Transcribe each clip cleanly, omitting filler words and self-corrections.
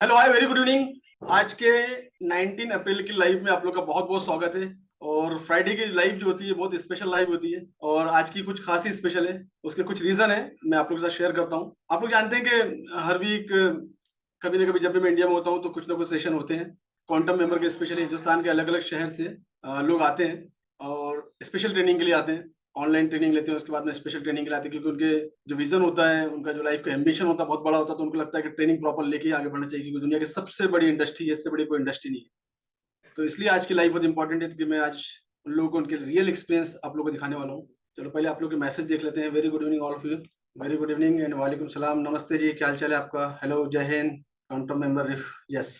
Hello hi, very good evening. आज के 19 अप्रैल की लाइव में आप लोग का बहुत बहुत स्वागत है। और फ्राइडे की लाइव जो होती है बहुत स्पेशल लाइव होती है, और आज की कुछ खास ही स्पेशल है। उसके कुछ रीजन है, मैं आप लोगों के साथ शेयर करता हूँ। आप लोग जानते हैं कि हर वीक कभी ना कभी जब भी मैं इंडिया में होता हूँ तो कुछ ना कुछ सेशन होते हैं। क्वांटम मेंबर के स्पेशली हिंदुस्तान के अलग अलग शहर से लोग आते हैं और स्पेशल ट्रेनिंग के लिए आते हैं। ऑनलाइन ट्रेनिंग लेते हैं, उसके बाद में स्पेशल ट्रेनिंग के लिए आते हैं, क्योंकि उनके जो विजन होता है, उनका जो लाइफ का एम्बिशन होता है बहुत बड़ा होता है। तो उनको लगता है कि ट्रेनिंग प्रॉपर लेके ही आगे बढ़ना चाहिए, क्योंकि दुनिया की सबसे बड़ी इंडस्ट्री है, इससे बड़ी कोई इंडस्ट्री नहीं है। तो इसलिए आज की लाइफ बहुत इंपॉर्टेंट है कि मैं आज उन लोगों को उनके रियल एक्सपीरियंस आप लोगों को दिखाने वाला हूँ। चलो पहले आप लोग के मैसेज देख लेते हैं। Very good evening all of you. Very good evening and वालेकुम सलाम, नमस्ते जी, क्या हाल चाल है आपका? हेलो, जय हिंद, काउंटर मेंबर रिफ, यस।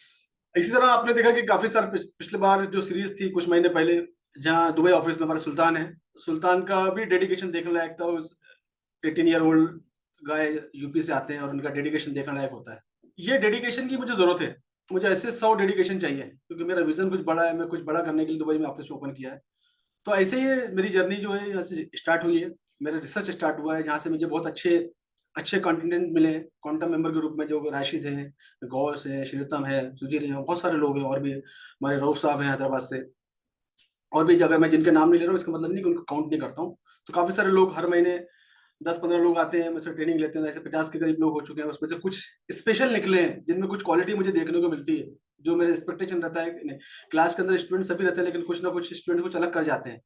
इसी तरह आपने देखा कि काफी सारे पिछले बार जो सीरीज थी कुछ महीने पहले, जहाँ दुबई ऑफिस में हमारा सुल्तान है, सुल्तान का भी डेडिकेशन देखने लायक था। 18 ईयर ओल्ड गाय यूपी से आते हैं और उनका डेडिकेशन देखने लायक होता है। ये डेडिकेशन की मुझे जरूरत है। मुझे ऐसे 100 डेडिकेशन चाहिए, क्योंकि मेरा विजन कुछ बड़ा है। मैं कुछ बड़ा करने के लिए दुबई में ऑफिस ओपन किया है। तो ऐसे ही मेरी जर्नी जो है यहाँ से स्टार्ट हुई है। मेरा रिसर्च स्टार्ट हुआ है, जहाँ से मुझे बहुत अच्छे अच्छे कंटेंट मिले हैं क्वांटम मेंबर के रूप में। जो राशिद हैं, गौस है, श्रीतम है, सुधीर है, बहुत सारे लोग हैं। और भी हमारे रऊफ साहब हैं हैदराबाद से। और भी अगर मैं जिनके नाम नहीं ले रहा हूँ, इसका मतलब नहीं कि उनको काउंट नहीं करता हूँ। तो काफी सारे लोग हर महीने 10-15 लोग आते हैं मुझसे ट्रेनिंग लेते हैं। ऐसे 50 के करीब लोग हो चुके हैं। उसमें से कुछ स्पेशल निकले हैं जिनमें कुछ क्वालिटी मुझे देखने को मिलती है, जो मेरे एक्सपेक्टेशन रहता है कि नहीं। क्लास के अंदर स्टूडेंट सभी रहते हैं, लेकिन कुछ ना कुछ स्टूडेंट कुछ अलग कर जाते हैं।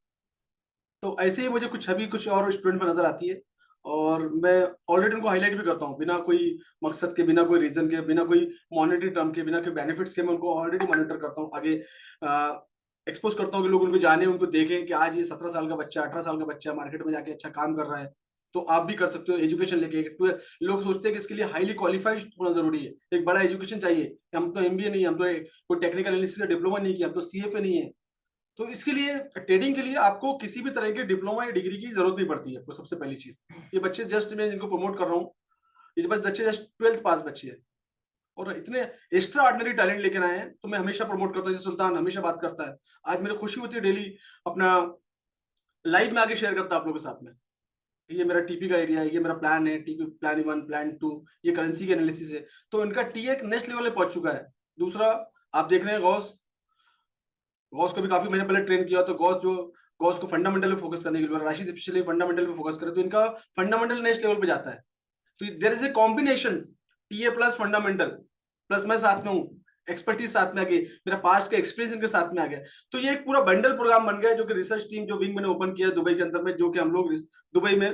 तो ऐसे ही मुझे कुछ छवि कुछ और स्टूडेंट में नजर आती है। और मैं ऑलरेडी उनको हाईलाइट भी करता हूँ, बिना कोई मकसद के, बिना कोई रीजन के, बिना कोई मॉनेटरी टर्म के, बिना कोई बेनिफिट्स के। मैं उनको ऑलरेडी मॉनिटर करता हूँ, आगे एक्सपोज करता हूँ कि लोग उनको जाने, उनको देखें कि आज ये 17 साल का बच्चा, 18 साल का बच्चा मार्केट में जाके अच्छा काम कर रहा है। तो आप भी कर सकते हो एजुकेशन लेके। लोग सोचते हैं कि इसके लिए हाईली क्वालिफाइड होना जरूरी है, एक बड़ा एजुकेशन चाहिए। हम तो एमबीए नहीं है, हम तो कोई टेक्निकल एनालिसिस का डिप्लोमा नहीं किया, हम तो सीएफए नहीं है। तो इसके लिए ट्रेडिंग के लिए आपको किसी भी तरह के डिप्लोमा या डिग्री की जरूरत नहीं पड़ती है। आपको सबसे पहली चीज, ये बच्चे जस्ट मैं जिनको प्रमोट कर रहा हूँ, ये बच्चे जस्ट 12th पास बच्चे हैं और इतने एक्स्ट्रा ऑर्डिनरी टैलेंट लेकर आए हैं। तो मैं हमेशा प्रमोट करता हूँ, जैसे सुल्तान हमेशा बात करता है। आज मेरी खुशी होती है डेली अपना लाइव में आगे शेयर करता है आप लोगों के साथ में। ये मेरा टीपी का एरिया है, ये मेरा प्लान है, टीपी प्लान 1 प्लान 2, ये करेंसी के एनालिसिस है। तो इनका टी एक नेक्स्ट लेवल पे पहुंच चुका है। दूसरा, आप देख रहे हैं गौस, गॉस को भी काफी महीने पहले ट्रेन किया। तो गॉस को फंडामेंटल पे फोकस करने के लिए, राशि स्पेशली फंडामेंटल पे फोकस करे, तो इनका फंडामेंटल नेक्स्ट लेवल पे जाता है। तो there is a combination, TA plus fundamental plus मैं साथ में हूँ, एक्सपर्टीज साथ में आ गई, मेरा पास्ट का एक्सपीरियंस इनके साथ में आ गया। तो ये एक पूरा बंडल प्रोग्राम बन गया, जो कि रिसर्च टीम जो विंग मैंने ओपन किया है दुबई के अंदर में, जो कि हम लोग दुबई में,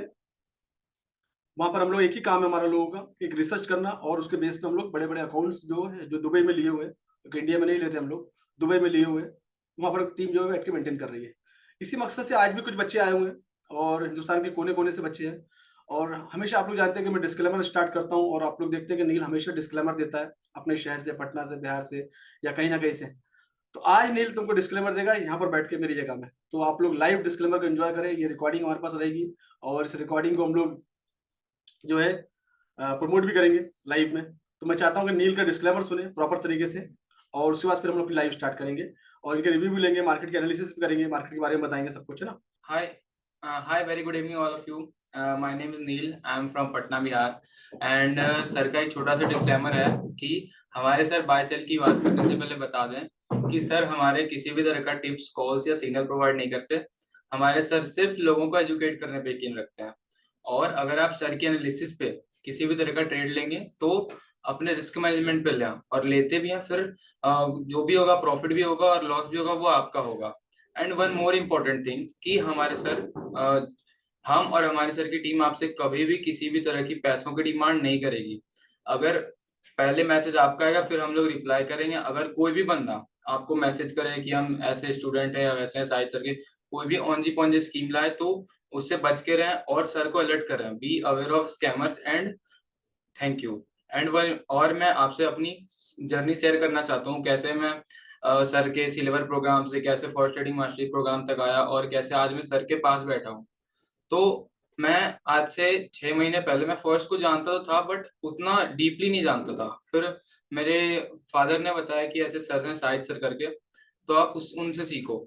वहां पर हम लोग एक ही काम है हमारा लोगों का, एक रिसर्च करना। और उसके बेस पे हम लोग बड़े बड़े अकाउंट्स जो है जो दुबई में लिए हुए हैं, क्योंकि इंडिया में नहीं लेते हम लोग, दुबई में लिए हुए हैं, वहां पर टीम जो है बैठ के मेंटेन कर रही है। इसी मकसद से आज भी कुछ बच्चे आए हुए हैं और हिंदुस्तान के कोने कोने से बच्चे हैं। और हमेशा आप लोग जानते हैं कि मैं डिस्क्लेमर स्टार्ट करता हूँ, और आप लोग देखते हैं कि नील हमेशा डिस्क्लेमर देता है अपने शहर से, पटना से, बिहार से, या कहीं ना कहीं से। तो आज नील तुमको डिस्क्लेमर देगा यहाँ पर बैठ के मेरी जगह में। तो आप लोग लाइव डिस्क्लेमर को एंजॉय करें। ये रिकॉर्डिंग हमारे पास रहेगी, और इस रिकॉर्डिंग को हम लोग जो है प्रमोट भी करेंगे लाइव में। तो मैं चाहता हूँ कि नील का डिस्क्लेमर सुने प्रॉपर तरीके से, और उसके बाद फिर हम अपनी लाइव स्टार्ट करेंगे और इनके रिव्यू भी लेंगे, मार्केट के एनालिसिस भी करेंगे, मार्केट के बारे में बताएंगे सब कुछ, है ना। Hi, hi, very good evening all of you. My name is Neil. I am from Patna Bihar and sir का एक छोटा सा डिस्क्लेमर है कि हमारे सर बाय सेल की बात करने से पहले बता दें कि सर हमारे किसी भी तरह का टिप्स, कॉल्स या सिग्नल प्रोवाइड नहीं करते। हमारे सर सिर्फ लोगों को एजुकेट करने पे यकीन रखते हैं। और अगर आप सर की एनालिसिस पे किसी भी तरह का ट्रेड लेंगे तो अपने रिस्क मैनेजमेंट पे लें, और लेते भी हैं फिर जो भी होगा प्रॉफिट भी होगा और लॉस भी होगा वो आपका होगा। And one more important thing कि हमारे सर हम और हमारी सर की टीम आपसे कभी भी किसी भी तरह की पैसों की डिमांड नहीं करेगी। अगर पहले मैसेज आपका आएगा फिर हम लोग रिप्लाई करेंगे। अगर कोई भी बंदा आपको मैसेज करे कि हम ऐसे स्टूडेंट हैं या वैसे हैं शायद सर के, कोई भी ऑनजी पॉन्जी स्कीम लाए तो उससे बच के रहें और सर को अलर्ट करें। Be aware of scammers and thank you. And one और मैं आपसे अपनी जर्नी शेयर करना चाहता हूँ, कैसे मैं सर के सिल्वर प्रोग्राम से कैसे फॉरेस्ट ट्रेडिंग मास्टरी प्रोग्राम तक आया और कैसे आज मैं सर के पास बैठा हूँ। तो मैं आज से 6 महीने पहले मैं फर्स्ट को जानता तो था बट उतना डीपली नहीं जानता था। फिर मेरे फादर ने बताया कि ऐसे सर हैं शाहिद सर करके, तो आप उस उनसे सीखो।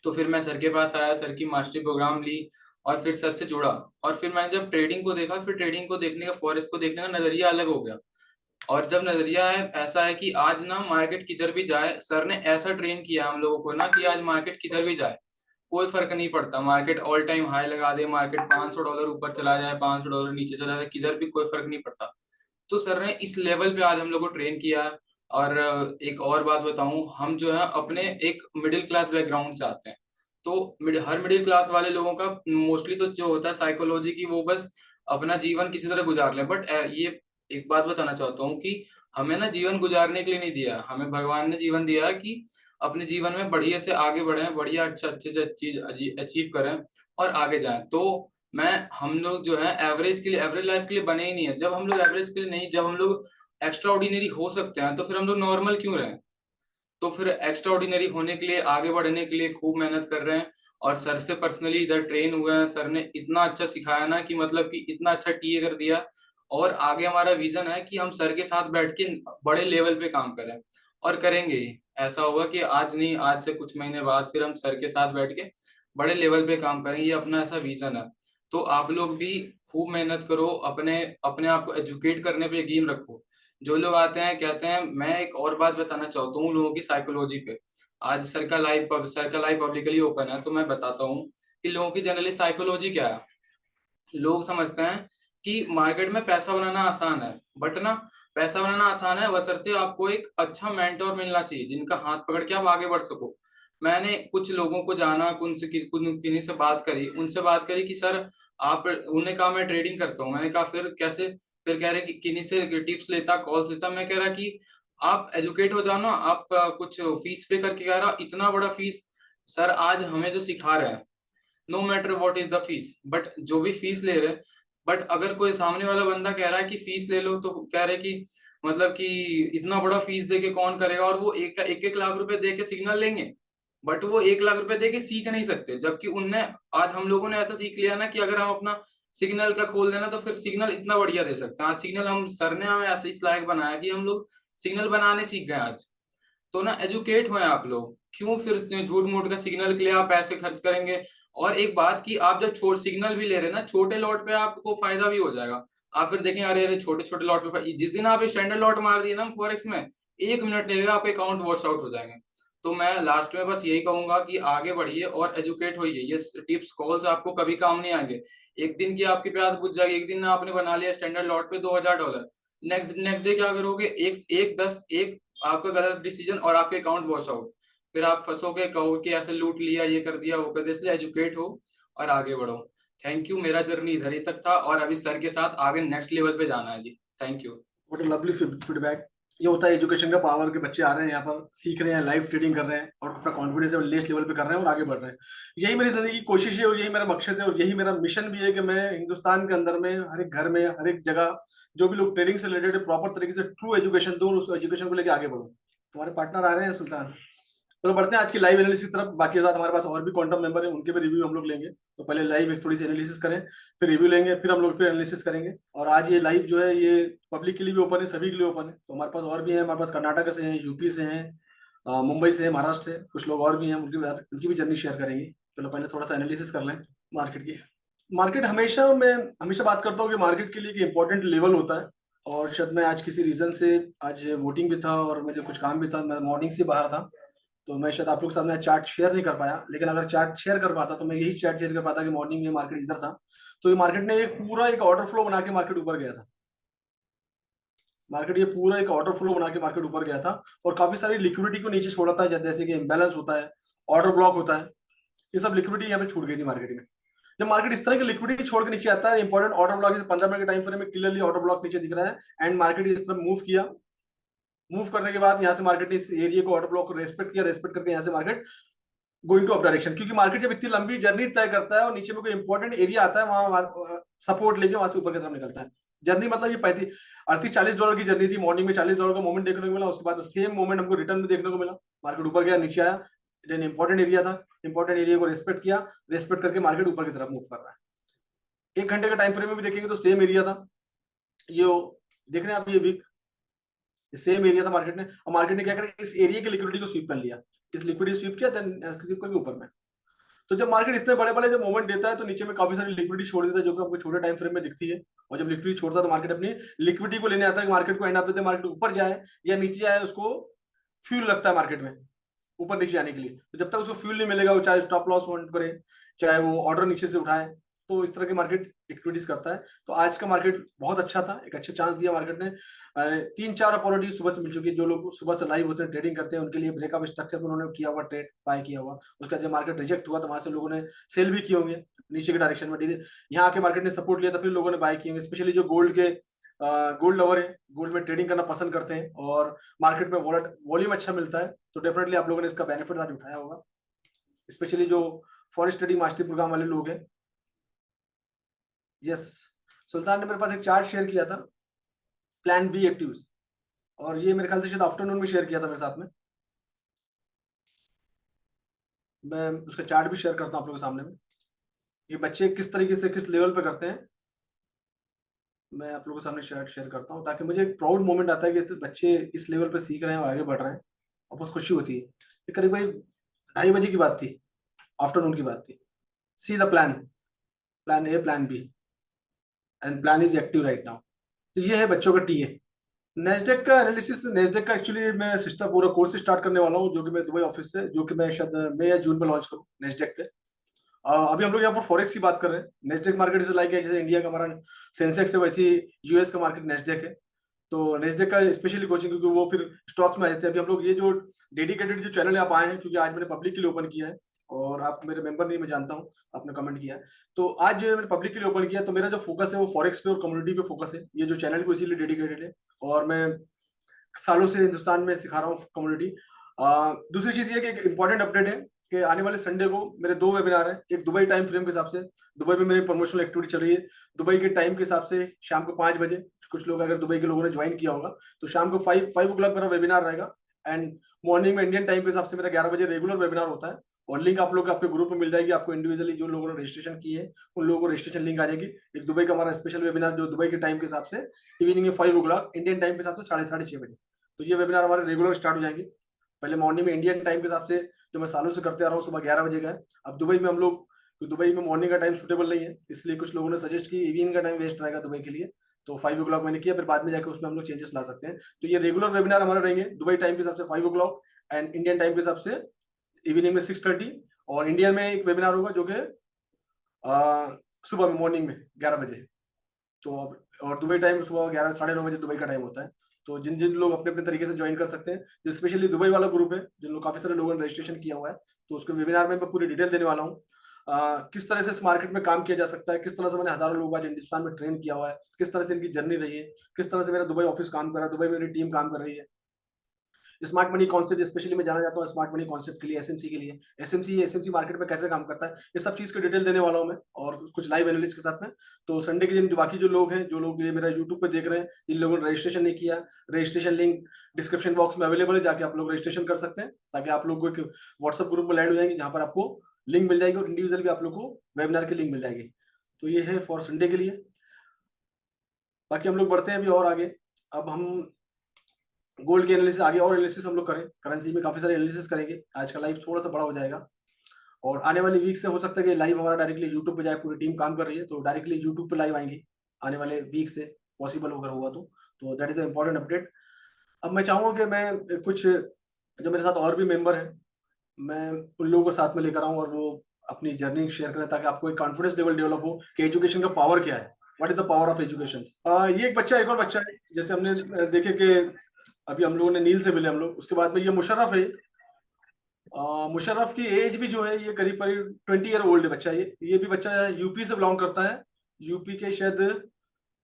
तो फिर मैं सर के पास आया, सर की मास्टरी प्रोग्राम ली और फिर सर से जुड़ा। और फिर मैंने जब ट्रेडिंग को देखा, फिर ट्रेडिंग को देखने का, फॉरेस्ट को देखने का नजरिया अलग हो गया। और जब नजरिया है ऐसा है कि आज ना मार्केट किधर भी जाए, सर ने ऐसा ट्रेन किया हम लोगों को ना कि आज मार्केट किधर भी जाए कोई फर्क नहीं पड़ता। मार्केट ऑल टाइम हाई लगा दे, मार्केट $500 ऊपर चला जाए, $500 नीचे चला जाए, किधर भी कोई फर्क नहीं पड़ता। तो सर ने इस लेवल पे आज हम लोग को ट्रेन किया है। और एक और बात बताऊं, हम जो है अपने एक मिडिल क्लास बैकग्राउंड से आते हैं। तो हर मिडिल क्लास वाले लोगों का मोस्टली तो जो होता है साइकोलॉजी की, वो बस अपना जीवन किसी तरह गुजार लें। बट ये एक बात बताना चाहता हूँ कि हमें ना जीवन गुजारने के लिए नहीं दिया, हमें भगवान ने जीवन दिया है कि अपने जीवन में बढ़िया से आगे बढ़ें, बढ़िया अच्छे से चीज अचीव करें और आगे जाएं। तो मैं हम लोग जो है एवरेज के लिए, एवरेज लाइफ के लिए बने ही नहीं है। जब हम लोग एवरेज के लिए नहीं, जब हम लोग एक्स्ट्रा ऑर्डिनरी हो सकते हैं, तो फिर हम लोग नॉर्मल क्यों रहे? तो फिर एक्स्ट्रा ऑर्डिनरी होने के लिए, आगे बढ़ने के लिए खूब मेहनत कर रहे हैं। और सर से पर्सनली इधर ट्रेन हुए हैं, सर ने इतना अच्छा सिखाया ना कि मतलब कि इतना अच्छा टीए कर दिया। और आगे हमारा विजन है कि हम सर के साथ बैठ के बड़े लेवल पे काम करें और करेंगे ही। ऐसा होगा कि आज नहीं, आज से कुछ महीने बाद फिर हम सर के साथ बैठ के बड़े लेवल पे काम करेंगे, ये अपना ऐसा विजन है। तो आप लोग भी खूब मेहनत करो, अपने अपने आप को एजुकेट करने पे यकीन रखो। जो लोग आते हैं कहते हैं, मैं एक और बात बताना चाहता हूँ लोगों की साइकोलॉजी पे। आज सर का लाइव पब्लिकली ओपन है, तो मैं बताता हूँ कि लोगों की जनरली साइकोलॉजी क्या है। लोग समझते हैं कि मार्केट में पैसा बनाना आसान है, बट ना, पैसा बनाना आसान है बशर्ते आपको एक अच्छा मेंटोर मिलना चाहिए जिनका हाथ पकड़ के आप आगे बढ़ सको। मैंने कुछ लोगों को जाना, उनसे किन्हीं से बात करी, उनसे बात करी कि सर आप, उन्होंने कहा मैं ट्रेडिंग करता हूँ। मैंने कहा फिर कैसे? फिर कह रहे कि किन्हीं से टिप्स लेता, कॉल्स लेता। मैं कह रहा कि आप एजुकेट हो जाओ ना, आप कुछ फीस पे करके। कह रहा इतना बड़ा फीस? सर आज हमें जो सिखा रहे हैं, no matter what is the fees, but जो भी फीस ले रहे, बट अगर कोई सामने वाला बंदा कह रहा है कि फीस ले लो, तो कह रहे कि मतलब कि इतना बड़ा फीस दे के कौन करेगा? और वो एक लाख रुपए दे के सिग्नल लेंगे, बट वो 1 लाख रुपए दे के सीख नहीं सकते। जबकि उनने, आज हम लोगों ने ऐसा सीख लिया ना कि अगर हम अपना सिग्नल का खोल देना तो फिर सिग्नल इतना बढ़िया दे सकते हैं। आज सिग्नल हम, सर ने हमें ऐसे इस लायक बनाया कि हम लोग सिग्नल बनाने सीख गए आज। तो ना एजुकेट हुए आप लोग, क्यों फिर इतने झूठ मूठ का सिग्नल के लिए आप पैसे खर्च करेंगे? और एक बात की, आप जब छोट सिग्नल भी ले रहे हैं ना, छोटे लॉट पे आपको फायदा भी हो जाएगा। आप फिर देखें, अरे अरे छोटे छोटे लॉट पे जिस दिन आप स्टैंडर्ड लॉट मार दिए ना फॉरेक्स में, 1 मिनट नहीं लगेगा, आपके अकाउंट वॉश आउट हो जाएंगे। तो मैं लास्ट में बस यही कहूंगा कि आगे बढ़िए और एजुकेट होइए। ये टिप्स कॉल्स आपको कभी काम नहीं आएंगे। एक दिन की आपकी प्यास बुझ जाएगी, एक दिन आपने बना लिया स्टैंडर्ड लॉट पे $2000, नेक्स्ट नेक्स्ट डे क्या करोगे? एक एक दस एक आपका गलत डिसीजन और आपके अकाउंट वॉश आउट। फिर आप फंसोगे, कहोगे कि ऐसे लूट लिया, ये कर दिया, वो कर दिया। इसलिए एजुकेट हो और आगे बढ़ो। Thank you. मेरा जर्नी इधर ही तक था और अभी सर के साथ आगे नेक्स्ट लेवल पे जाना है जी। Thank you. What a lovely feedback. ये होता है एजुकेशन का पावर के बच्चे आ रहे हैं यहाँ पर, सीख रहे हैं, लाइव ट्रेडिंग कर रहे हैं और अपना कॉन्फिडेंस नेक्स्ट लेवल पे कर रहे हैं और आगे बढ़ रहे हैं। यही मेरी जिंदगी की कोशिश है और यही मेरा मकसद है और यही मेरा मिशन भी है कि मैं हिंदुस्तान के अंदर में हर एक घर में, हर एक जगह जो भी लोग ट्रेडिंग से रिलेटेड प्रॉपर तरीके से ट्रू एजुकेशन दूं, उस एजुकेशन को लेकर आगे बढ़ूं। तुम्हारे पार्टनर आ रहे हैं सुल्तान। चलो बढ़ते हैं आज की लाइव एनालिसिस की तरफ। बाकी के साथ हमारे पास और भी क्वांटम मेंबर हैं, उनके भी रिव्यू हम लोग लेंगे। तो पहले लाइव एक थोड़ी सी एनालिसिस करें, फिर रिव्यू लेंगे, फिर हम लोग फिर एनालिसिस करेंगे। और आज ये लाइव जो है ये पब्लिक के लिए भी ओपन है, सभी के लिए ओपन है। तो हमारे पास और भी है, हमारे पास कर्नाटक से हैं, यूपी से हैं, मुंबई से है, महाराष्ट्र से कुछ लोग और भी हैं, उनकी भी जर्नी शेयर करेंगे। चलो पहले थोड़ा सा एनालिसिस कर लें मार्केट की। मार्केट हमेशा, मैं हमेशा बात करता हूँ कि मार्केट के लिए एक इंपॉर्टेंट लेवल होता है। और शायद मैं आज किसी रीजन से, आज वोटिंग भी था और मुझे कुछ काम भी था, मैं मॉर्निंग से बाहर था, तो मैं शायद आप लोग के सामने चार्ट शेयर नहीं कर पाया। लेकिन अगर चार्ट शेयर कर पाता तो मैं यही चार्ट शेयर कर पाता कि मॉर्निंग में मार्केट इधर था। तो ये मार्केट ने एक पूरा एक ऑर्डर फ्लो बना के मार्केट ऊपर गया था। मार्केट ये पूरा एक ऑर्डर फ्लो बना के मार्केट ऊपर गया था और काफी सारी लिक्विडिटी को नीचे छोड़ा था, जैसे कि इम्बैलेंस होता है, ऑर्डर ब्लॉक होता है, ये सब लिक्विडिटी यहाँ पे छूट गई थी मार्केट में। जब मार्केट इस तरह की लिक्विडिटी छोड़ के नीचे आता है, इंपॉर्टेंट ऑर्डर ब्लॉक, 15 मिनट के टाइम फ्रेम में क्लियरली ऑर्डर ब्लॉक नीचे दिख रहा है, एंड मार्केट इस तरह मूव किया। मूव करने के बाद यहाँ से मार्केट ने इस एरिया को, ऑर्डर ब्लॉक को रेस्पेक्ट किया, रेस्पेक्ट करके यहाँ से market going to up direction. क्योंकि मार्केट जब इतनी लंबी जर्नी तय करता है और नीचे में कोई इंपॉर्टेंट एरिया आता है, वहां सपोर्ट लेके वहां से ऊपर की तरफ निकलता है। जर्नी मतलब ये 38-40 डॉलर की जर्नी थी, मॉर्निंग में $40 का मोमेंट देखने को मिला, उसके बाद सेम मोमेंट हमको रिटर्न में देखने को मिला। मार्केट ऊपर गया, नीचे आया, देन इंपॉर्टेंट एरिया था, इंपॉर्टेंट एरिया को रेस्पेक्ट किया, रेस्पेक्ट करके मार्केट ऊपर की तरफ मूव कर रहा है। 1 घंटे का टाइम फ्रेम में भी देखेंगे तो सेम एरिया था ये, देख रहे हैं आप, ये वीक सेम एरिया था मार्केट ने। और मार्केट ने क्या करा, इस एरिया की लिक्विडिटी को स्वीप कर लिया, इस लिक्विडिटी स्वीप किया, देन स्वीप करके ऊपर में। तो जब मार्केट इतने बड़े बड़े जब मूवमेंट देता है तो नीचे में काफी सारी लिक्विडिटी छोड़ देता है, जो कि आपको छोटे टाइम फ्रेम में दिखती है। और जब लिक्विडिटी छोड़ता है तो मार्केट अपनी लिक्विडिटी को लेने आता है, मार्केट को end of the day market ऊपर जाए या नीचे जाए, उसको फ्यूल लगता है मार्केट में ऊपर नीचे आने के लिए। तो जब तक उसको फ्यूल नहीं मिलेगा, वो चाहे स्टॉप लॉस वांट करे, चाहे वो ऑर्डर नीचे से उठाए, तो इस तरह के मार्केट एक्टिविटीज करता है। तो आज का मार्केट बहुत अच्छा था, एक अच्छा चांस दिया मार्केट ने। 3-4 अपॉर्चुनिटी सुबह से मिल चुकी है। जो लोग सुबह से लाइव होते हैं, ट्रेडिंग करते हैं, उनके लिए ब्रेकअप स्ट्रक्चर पर उन्होंने किया हुआ ट्रेड बाय किया हुआ। उसका जब मार्केट रिजेक्ट हुआ तो वहां से लोगों ने सेल भी किए होंगे नीचे के डायरेक्शन में। यहाँ आके मार्केट ने सपोर्ट लिया तो फिर लोगों ने बाय किए होंगे, स्पेशली जो गोल्ड लवर है, गोल्ड में ट्रेडिंग करना पसंद करते हैं और मार्केट में वॉल्यूम अच्छा मिलता है, तो डेफिनेटली आप लोगों ने इसका बेनिफिट आज उठाया होगा, स्पेशली जो फॉरेस्ट ट्रेडिंग मास्टरी प्रोग्राम वाले लोग हैं। यस, सुल्तान ने मेरे पास एक चार्ट शेयर किया था, प्लान बी एक्टिव्स, और ये मेरे ख्याल से शायद आफ्टरनून में शेयर किया था मेरे साथ में। मैं उसका चार्ट भी शेयर करता हूँ आप लोगों के सामने में, ये बच्चे किस तरीके से किस लेवल पे करते हैं। मैं आप लोगों के सामने शेयर करता हूँ, ताकि मुझे एक प्राउड मोमेंट आता है कि बच्चे इस लेवल पे सीख रहे हैं और आगे बढ़ रहे हैं, और बहुत खुशी होती है। ये करीब करीब 2:30 बजे की बात थी, आफ्टरनून की बात थी। See the plan, plan A, plan B, and plan is active right now. तो ये है बच्चों का टीए। नेस्डेक का एनालिसिस, नेस्डेक का एक्चुअली मैं सिस्टम पूरा कोर्स स्टार्ट करने वाला हूँ, जो कि मैं दुबई ऑफिस से, जो कि मैं शायद मई या जून में लॉन्च करूँ नेस्डेक पे। अभी हम लोग यहाँ पर फॉरेक्स की बात कर रहे हैं। नेस्डेक मार्केट इज लाइक जैसे इंडिया का हमारा सेंसेक्स है, वैसी यूएस का मार्केट नेस्डेक है। तो नेस्डेक का स्पेशली कोचिंग, क्योंकि वो फिर स्टॉक्स में आ जाते हैं। अभी हम लोग ये जो डेडिकेटेड जो चैनल आप आए हैं, क्योंकि आज मैंने पब्लिक के लिए ओपन किया है और आप मेरे मेंबर नहीं, मैं जानता हूँ, आपने कमेंट किया है। तो आज जो मैंने पब्लिक के लिए ओपन किया, तो मेरा जो फोकस है वो फॉरेक्स पे और कम्युनिटी पे फोकस है। ये जो चैनल को इसीलिए डेडिकेटेड है, और मैं सालों से हिंदुस्तान में सिखा रहा हूँ कम्युनिटी। दूसरी चीज ये कि एक इंपॉर्टेंट अपडेट है कि आने वाले संडे को मेरे 2 वेबिनार हैं। एक दुबई टाइम फ्रेम के हिसाब से, दुबई में मेरी प्रमोशनल एक्टिविटी चल रही है। दुबई के टाइम के हिसाब से शाम को 5 बजे, कुछ लोग अगर दुबई के लोगों ने ज्वाइन किया होगा तो शाम को 5 o'clock मेरा वेबिनार रहेगा। एंड मॉर्निंग में इंडियन टाइम के हिसाब से मेरा 11 बजे रेगुलर वेबिनार होता है। और लिंक आप लोग आपके ग्रुप में मिल जाएगी, आपको इंडिविजुअली जो लोगों ने रजिस्ट्रेशन की है उन लोगों को रजिस्ट्रेशन लिंक आ जाएगी। एक दुबई का हमारा स्पेशल वेबिनार जो दुबई के टाइम के हिसाब से इवनिंग में 5 o'clock, इंडियन टाइम के हिसाब से 6:30 तो ये वेबिनार हमारे रेगुलर स्टार्ट हो जाएंगे। पहले मॉर्निंग में इंडियन टाइम के हिसाब से, जो मैं सालों से करते आ रहा हूँ, सुबह 11 बजे का है। अब दुबई में हम लोग, दुबई में मॉर्निंग का टाइम सुटेबल नहीं है, इसलिए कुछ लोगों ने सजेस्ट की इवनिंग का टाइम वेस्ट रहेगा दुबई के लिए, तो 5 o'clock मैंने किया। फिर बाद में जाकर उसमें हम लोग चेंजेस ला सकते हैं। तो ये रेगुलर वेबिनार हमारे रहेंगे दुबई टाइम के हिसाब से 5 o'clock, एंड इंडियन टाइम के हिसाब से इवनिंग में 6:30। और इंडिया में एक वेबिनार होगा जो कि सुबह में मॉर्निंग में 11 बजे। तो और दुबई टाइम सुबह 11, 9:30 बजे दुबई का टाइम होता है। तो जिन जिन लोग अपने अपने तरीके से ज्वाइन कर सकते हैं, जो स्पेशली दुबई वाला ग्रुप है, जिन लोग काफी सारे लोगों ने रजिस्ट्रेशन किया हुआ है, तो उसके वेबिनार में मैं पूरी डिटेल देने वाला हूँ। किस तरह से इस मार्केट में काम किया जा सकता है, किस तरह से मैंने हजारों लोग आज हिंदुस्तान में ट्रेन किया हुआ है, किस तरह से इनकी जर्नी रही है, किस तरह से मेरा दुबई ऑफिस काम कर रहा है, दुबई में मेरी टीम काम कर रही है। स्मार्ट मनी कॉन्सेप्ट स्पेशली मैं जाना चाहता हूँ, स्मार्ट मनी कॉन्सेप्ट के लिए, एसएमसी के लिए, एसएमसी मार्केट में कैसे काम करता है, ये सब चीज की डिटेल देने वाला हूँ मैं, और कुछ लाइव एनालिस्ट के साथ में। तो संडे के दिन जो बाकी जो लोग हैं, जो लोग ये मेरा यूट्यूब पे देख रहे हैं, जिन लोगों ने रजिस्ट्रेशन नहीं किया, रजिस्ट्रेशन लिंक डिस्क्रिप्शन बॉक्स में अवेलेबल है, जाके आप लोग रजिस्ट्रेशन कर सकते हैं, ताकि आप लोग को एक व्हाट्सएप ग्रुप में लैंड हो जाएंगे, जहाँ पर आपको लिंक मिल जाएगी और इंडिविजुअल भी आप लोग को वेबिनार की लिंक मिल जाएगी। तो ये है फॉर संडे के लिए। बाकी हम लोग बढ़ते हैं अभी और आगे। अब हम गोल्ड की एनालिसिस आगे और एनालिसिस हम लोग करें, करेंसी में काफी सारे एनालिसिस करेंगे। आज का लाइव थोड़ा सा बड़ा हो जाएगा, और आने वाली वीक से हो सकता है कि लाइव हमारा डायरेक्टली यूट्यूब पे जाए, पूरी टीम काम कर रही है, तो डायरेक्टली यूट्यूब पे लाइव आएंगे आने वाले वीक से, पॉसिबल अगर हुआ तो that is a important update. अब मैं चाहूंगा कि मैं कुछ जो मेरे साथ और भी मेंबर हैं, मैं उन लोगों को साथ में लेकर आऊँ और वो अपनी जर्नी शेयर करें, ताकि आपको एक कॉन्फिडेंस लेवल डेवलप हो कि एजुकेशन का पावर क्या है, what is the power of education. ये एक बच्चा, एक और बच्चा है, जैसे हमने देखे कि अभी हम लोगों ने नील से मिले हम लोग, उसके बाद में ये मुशर्रफ है। मुशर्रफ की एज भी जो है ये करीब करीब 20 ईयर ओल्ड है बच्चा। ये भी बच्चा यूपी से बिलोंग करता है, यूपी के शायद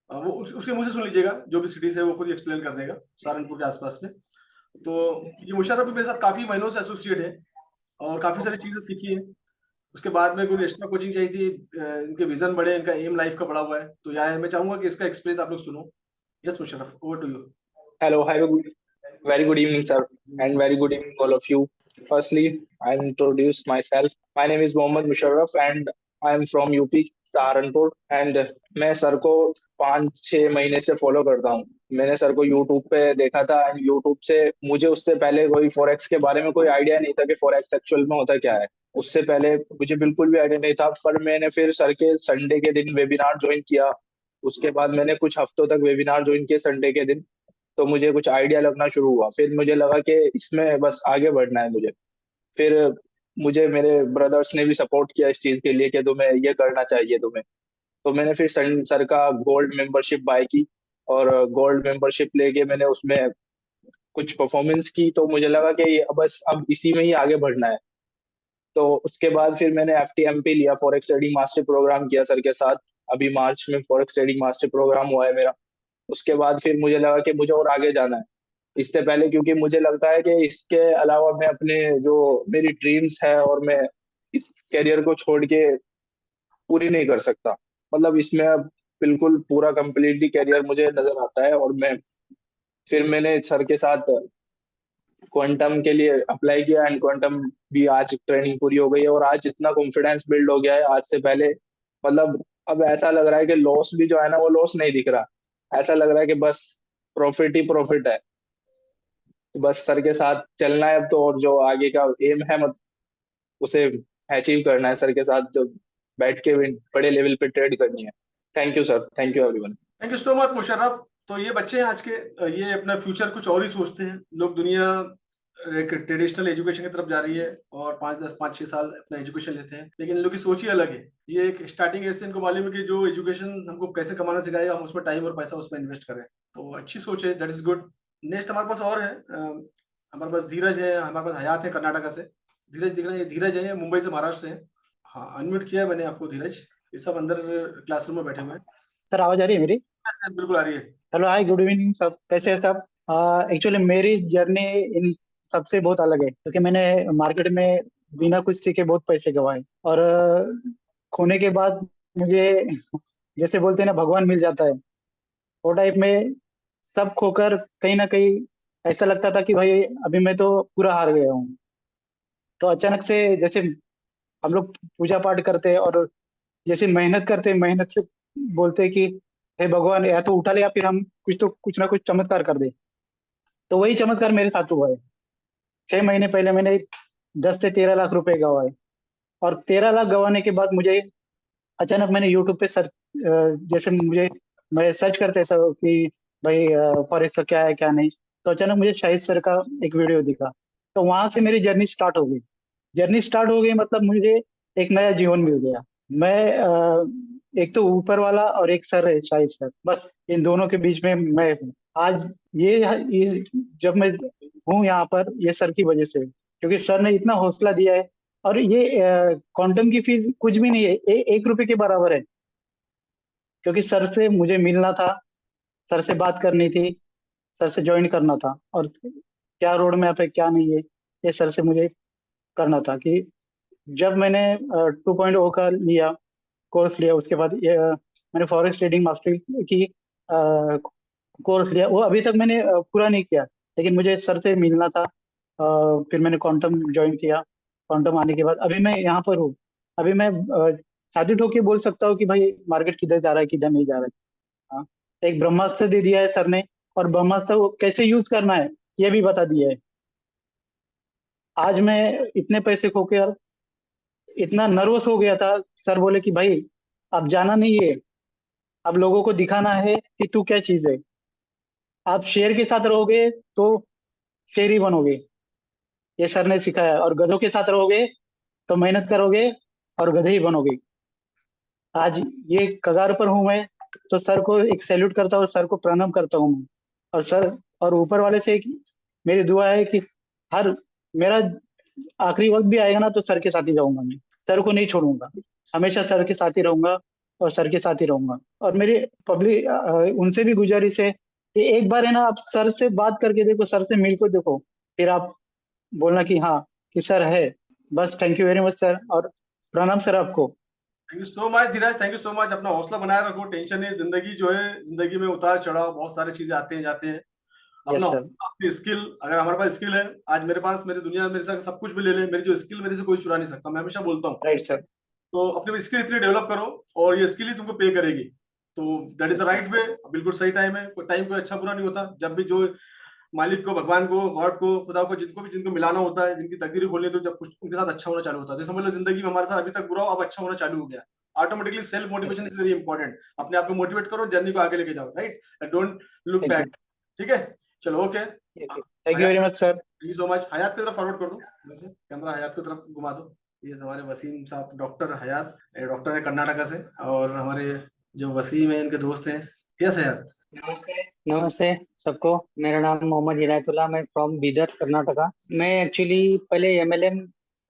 वो उसके मुंह से सुन लीजिएगा, जो भी सिटीज है वो खुद एक्सप्लेन कर देगा, सहारनपुर के आसपास में। तो ये मुशर्रफ भी मेरे साथ काफी महीनों से एसोसिएट है और काफी सारी चीजें सीखी है। उसके बाद में कोई एक्स्ट्रा कोचिंग चाहिए थी, इनके विजन बड़े, इनका एम लाइफ का बड़ा हुआ है, तो यार मैं चाहूंगा कि इसका एक्सपीरियंस आप लोग सुनो। Yes Musharraf, over to you. Hello, have a very good evening, sir, and very good evening, all of you. Firstly, I introduce myself. My name is Mohammad Musharraf, and I am from UP, Saharanpur. And मैं sir को 5-6 महीने से follow करता हूँ. मैंने sir को YouTube पे देखा था, एंड यूट्यूब से मुझे उससे पहले कोई फॉरेक्स के बारे में कोई आइडिया नहीं था कि फॉरेक्स एक्चुअल में होता क्या है. उससे पहले मुझे बिल्कुल भी आइडिया नहीं था, पर मैंने फिर सर के संडे के दिन वेबिनार ज्वाइन किया। उसके बाद मैंने कुछ हफ्तों तक वेबिनार ज्वाइन किए संडे के दिन। तो मुझे कुछ आइडिया लगना शुरू हुआ, फिर मुझे लगा कि इसमें बस आगे बढ़ना है मुझे। फिर मुझे मेरे ब्रदर्स ने भी सपोर्ट किया इस चीज के लिए कि तुम्हें ये करना चाहिए तुम्हें। तो मैंने फिर सर का गोल्ड मेंबरशिप बाय की, और गोल्ड मेंबरशिप लेके मैंने उसमें कुछ परफॉर्मेंस की, तो मुझे लगा कि ये बस अब इसी में ही आगे बढ़ना है। तो उसके बाद फिर मैंने FTMP लिया, फॉरेक्स ट्रेडिंग मास्टर प्रोग्राम किया सर के साथ। अभी मार्च में फॉरेक्स ट्रेडिंग मास्टर प्रोग्राम हुआ है मेरा। उसके बाद फिर मुझे लगा कि मुझे और आगे जाना है इससे पहले, क्योंकि मुझे लगता है कि इसके अलावा मैं अपने जो मेरी ड्रीम्स है, और मैं इस करियर को छोड़ के पूरी नहीं कर सकता। मतलब इसमें अब बिल्कुल पूरा कंप्लीटली करियर मुझे नजर आता है। और फिर मैंने सर के साथ क्वांटम के लिए अप्लाई किया, एंड क्वांटम भी आज ट्रेनिंग पूरी हो गई है, और आज इतना कॉन्फिडेंस बिल्ड हो गया है आज से पहले। मतलब अब ऐसा लग रहा है कि लॉस भी जो है ना, वो लॉस नहीं दिख रहा। ऐसा लग रहा है कि बस प्रॉफिट ही प्रॉफिट है। तो बस सर के साथ चलना है अब तो, और जो आगे का एम है मतलब उसे अचीव करना है सर के साथ, जो बैठ के भी बड़े लेवल पे ट्रेड करनी है। Thank you sir, thank you everyone. Thank you so much Musharraf. तो ये बच्चे हैं आज के, ये अपना फ्यूचर कुछ और ही सोचते हैं। लोग दुनिया एक ट्रेडिशनल एजुकेशन की तरफ जा रही है और 5-10 5-6 साल अपना एजुकेशन लेते हैं, लेकिन इन लोग की सोच ही अलग है। ये एक स्टार्टिंग ऐसे इनको मालूम है कि जो एजुकेशन हमको कैसे कमाना सिखाएगा, हम उसमें टाइम और पैसा उसमें इन्वेस्ट करें। तो अच्छी सोच है, दैट इज गुड। नेक्स्ट हमारे पास और है, हमारे पास धीरज है, हमारे पास हयात है कर्नाटका से। धीरज दिख रहे हैं, ये धीरज है, मुंबई से महाराष्ट्र है। हाँ, अनम्यूट किया है मैंने आपको धीरज। ये सब अंदर क्लासरूम में बैठे हुए हैं। सर आवाज आ रही है मेरी? Yes, yes, बिल्कुल आ रही है। हेलो, हाय, गुड इवनिंग सब, कैसे हैं सब? एक्चुअली मेरी जर्नी इन सबसे बहुत अलग है, क्योंकि मैंने मार्केट में बिना कुछ सीखे बहुत पैसे गंवाए, और खोने के बाद मुझे जैसे बोलते हैं ना, भगवान मिल जाता है, वो टाइप में सब खोकर कहीं ना कहीं ऐसा लगता था कि भाई अभी मैं तो पूरा हार गया हूँ। तो अचानक से जैसे हम लोग पूजा पाठ करते हैं, और जैसे मेहनत करते हैं, मेहनत से बोलते हैं कि हे भगवान, या तो उठा ले, या फिर हम कुछ ना कुछ चमत्कार कर दे। तो वही चमत्कार मेरे साथ हुआ है। 6 महीने पहले मैंने 10 से 13 लाख रुपए गंवाए, और 13 लाख गंवाने के बाद मुझे अचानक मैंने यूट्यूब पे सर्च, जैसे मैं सर्च करते था कि भाई फॉरेक्स का क्या है क्या नहीं। तो अचानक मुझे शाहिद सर का एक वीडियो दिखा। तो वहां से मेरी जर्नी स्टार्ट हो गई। जर्नी स्टार्ट हो गई मतलब मुझे एक नया जीवन मिल गया। मैं एक तो ऊपर वाला और एक सर है शाहिद सर, बस इन दोनों के बीच में मैं हूँ आज। ये जब मैं हूँ यहाँ पर, ये सर की वजह से है, क्योंकि सर ने इतना हौसला दिया है। और ये क्वांटम की फीस कुछ भी नहीं है, 1 रुपए के बराबर है। क्योंकि सर से मुझे मिलना था, सर से बात करनी थी, सर से ज्वाइन करना था, और क्या रोड मैप है क्या नहीं है, ये सर से मुझे करना था। कि जब मैंने 2.0 का लिया, कोर्स लिया, उसके बाद मैंने फॉरेक्स ट्रेडिंग मास्टरी की कोर्स लिया। वो अभी तक मैंने पूरा नहीं किया, लेकिन मुझे सर से मिलना था। फिर मैंने क्वांटम ज्वाइन किया। क्वांटम आने के बाद अभी मैं यहाँ पर हूँ। अभी मैं शादी ठोक के बोल सकता हूँ कि भाई मार्केट किधर जा रहा है किधर नहीं जा रहा है। हाँ, एक ब्रह्मास्त्र दे दिया है सर ने, और ब्रह्मास्त्र वो कैसे यूज करना है ये भी बता दिया है। आज मैं इतने पैसे खो के यार इतना नर्वस हो गया था। सर बोले कि भाई अब जाना नहीं है, अब लोगों को दिखाना है कि तू क्या चीज है। आप शेर के साथ रहोगे तो शेर ही बनोगे, ये सर ने सिखाया। और गधों के साथ रहोगे तो मेहनत करोगे और गधे ही बनोगे। आज ये कगार पर हूं मैं, तो सर को एक सैल्यूट करता हूँ, सर को प्रणाम करता हूँ मैं। और सर और ऊपर वाले से मेरी दुआ है कि हर मेरा आखिरी वक्त भी आएगा ना, तो सर के साथ ही जाऊंगा मैं। सर को नहीं छोड़ूंगा, हमेशा सर के साथ ही रहूंगा, और सर के साथ ही रहूंगा। और मेरी पब्लिक उनसे भी गुजारिश है कि एक बार है ना, आप सर से बात करके देखो, सर से मिल को देखो, फिर आप बोलना कि हाँ, कि सर है। बस thank you very much sir, और प्रणाम सर आपको। Thank you so much Dheeraj, thank you so much. अपना हौसला बनाए रखो, टेंशन नहीं। जिंदगी जो है, जिंदगी में उतार चढ़ाव बहुत सारी चीजें आते हैं जाते हैं। अपना यस सर। हौसला, अपनी स्किल, अगर हमारे पास स्किल है, आज मेरे पास, मेरी दुनिया में मेरे से सब कुछ भी ले ले, मेरी जो स्किल मेरे से कोई चुरा नहीं सकता, मैं हमेशा बोलता हूँ। Right sir. तो अपनी स्किल इतनी डेवलप करो, और ये स्किल ही तुमको पे करेगी। तो that is the yes sir. Right way. बिल्कुल सही टाइम है, कोई टाइम कोई अच्छा बुरा नहीं होता। जब भी जो मालिक को, भगवान को, गॉड को, खुदा को, जिनको मिलाना होता है, जिनकी तकदीर खोलनी है, तो जब कुछ उनके साथ अच्छा होना चालू होता है, तो समझ लो जिंदगी में हमारे साथ अभी तक बुरा हो, अब अच्छा होना चालू हो गया। Automatically self motivation is very important. अपने आप को मोटिवेट करो, जर्नी को आगे लेके जाओ, राइट, डोंट लुक बैक। ठीक है, चलो, okay, thank you very much sir. Thank you so much. Hayat की तरफ फॉरवर्ड कर दो, वैसे कैमरा हयात की तरफ घुमा दो। ये हमारे वसीम साहब, डॉक्टर हयात, डॉक्टर है कर्नाटका से, और हमारे जो वसीम है इनके दोस्त हैं। यस हयात। नमस्ते। नमस्ते सबको, मेरा नाम मोहम्मद हिदायतुल्लाह, मैं फ्रॉम बीदर कर्नाटका। मैं एक्चुअली पहले एमएलएम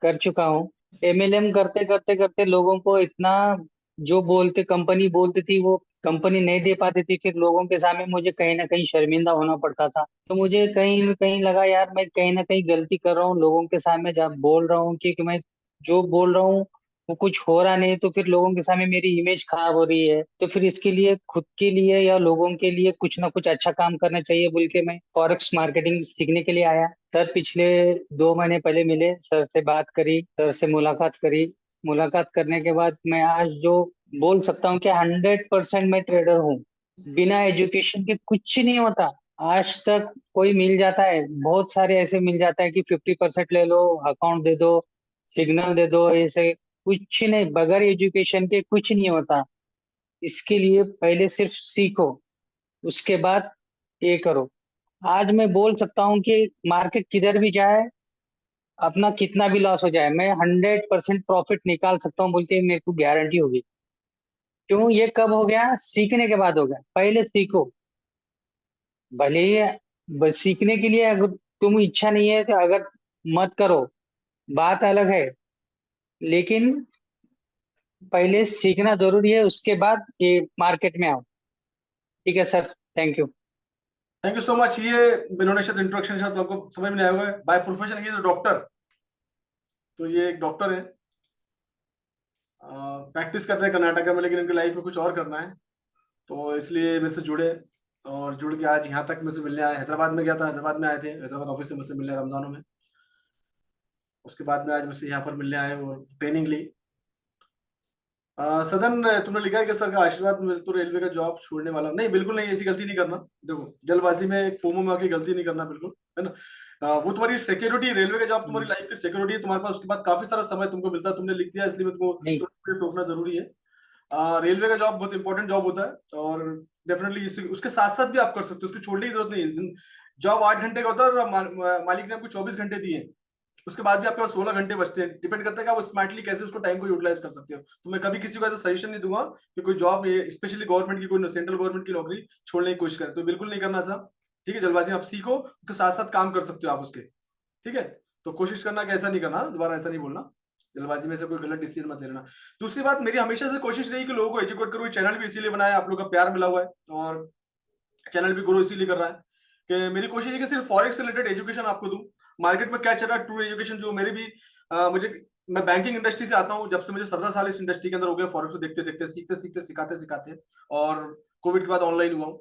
कर चुका हूँ। एमएलएम करते करते करते लोगों को इतना जो बोलते कंपनी बोलती थी वो कंपनी नहीं दे पाती थी, फिर लोगों के सामने मुझे कहीं ना कहीं शर्मिंदा होना पड़ता था। तो मुझे कहीं न कहीं लगा यार मैं कहीं ना कहीं गलती कर रहा हूँ, लोगों के सामने जब बोल रहा हूँ कि मैं जो बोल रहा हूँ वो कुछ हो रहा नहीं, तो फिर लोगों के सामने मेरी इमेज खराब हो रही है। तो फिर इसके लिए खुद के लिए या लोगों के लिए कुछ ना कुछ अच्छा काम करना चाहिए बोल के मैं फॉरेक्स मार्केटिंग सीखने के लिए आया। सर पिछले 2 महीने पहले मिले, सर से बात करी, सर से मुलाकात करी। मुलाकात करने के बाद मैं आज जो बोल सकता हूँ कि 100% मैं ट्रेडर हूँ। बिना एजुकेशन के कुछ नहीं होता। आज तक कोई मिल जाता है, बहुत सारे ऐसे मिल जाता है कि 50% ले लो, अकाउंट दे दो, सिग्नल दे दो, ऐसे कुछ नहीं, बगैर एजुकेशन के कुछ नहीं होता। इसके लिए पहले सिर्फ सीखो, उसके बाद ये करो। आज मैं बोल सकता हूँ कि मार्केट किधर भी जाए, अपना कितना भी लॉस हो जाए, मैं 100% प्रॉफिट निकाल सकता हूँ बोल के मेरे को गारंटी होगी। क्यों? ये कब हो गया? सीखने के बाद हो गया। पहले सीखो, भले ही सीखने के लिए अगर तुम इच्छा नहीं है तो अगर मत करो, बात अलग है, लेकिन पहले सीखना जरूरी है, उसके बाद ये मार्केट में आओ। ठीक है sir, thank you. Thank you so much. ये इन्होंने शायद इंट्रोडक्शन शायद आपको समझ में नहीं आया होगा। By profession he is a doctor, तो ये एक डॉक्टर है, प्रैक्टिस करते हैं कर्नाटका में, लेकिन इनकी लाइफ में कुछ और करना है, तो इसलिए मेरे से जुड़े, और जुड़ के आज यहाँ तक मुझसे मिलने आए। हैदराबाद में गया था, हैदराबाद में आए थे, हैदराबाद ऑफिस से मुझसे मिलने रमजानों में। उसके बाद में आज मुझसे यहाँ पर मिलने आए और ट्रेनिंग ली। सदन, तुमने लिखा है कि सर का आशीर्वाद मिले तो रेलवे का जॉब छोड़ने वाला नहीं, बिल्कुल नहीं, ऐसी गलती नहीं करना। देखो, जल्दबाजी में, फोमो में आके गलती नहीं करना, बिल्कुल, है ना। वो तुम्हारी सिक्योरिटी, रेलवे का जॉब तुम्हारी लाइफ की सिक्योरिटी है, तुम्हारे पास उसके बाद काफी सारा समय तुमको मिलता है, तुमने लिख दिया इसलिए मैं नहीं, तुमको टोकना जरूरी है। रेलवे का जॉब बहुत इंपॉर्टेंट जॉब होता है, और डेफिनेटली उसके साथ साथ भी आप कर सकते हो, उसको छोड़ने की जरूरत नहीं है। जॉब 8 घंटे का होता है, और मालिक ने आपको 24 घंटे दिए, उसके बाद भी आपके पास 16 घंटे बचते हैं। डिपेंड करता है कि आप स्मार्टली कैसे उसको टाइम को यूटिलाइज कर सकते हो। तो मैं कभी किसी को ऐसा सजेशन नहीं दूंगा कि कोई जॉब, स्पेशली गवर्नमेंट की, कोई सेंट्रल गवर्नमेंट की नौकरी छोड़ने की कोशिश करे, तो बिल्कुल नहीं करना साहब। ठीक है, जल्दबाजी में आप सीखो, उसके साथ साथ काम कर सकते हो आप उसके। ठीक है, तो कोशिश करना कि ऐसा नहीं करना, दोबारा ऐसा नहीं बोलना, जल्दबाजी में से कोई गलत डिसीजन मत लेना। दूसरी बात, मेरी हमेशा से कोशिश रही कि लोगों को एजुकेट करूँ। चैनल भी इसीलिए बनाया, आप लोग का प्यार मिला हुआ है, और चैनल भी ग्रो इसीलिए कर रहा है कि मेरी कोशिश है कि सिर्फ फॉरेक्स से रिलेटेड एजुकेशन आपको दूं। मार्केट में क्या चल रहा है, ट्रू एजुकेशन, जो मेरे भी मैं बैंकिंग इंडस्ट्री से आता हूं, जब से मुझे 17 साल इस इंडस्ट्री के अंदर हो गया, फॉरेक्स को देखते देखते, सीखते सीखते, सिखाते सिखाते, और कोविड के बाद ऑनलाइन हुआ हूं।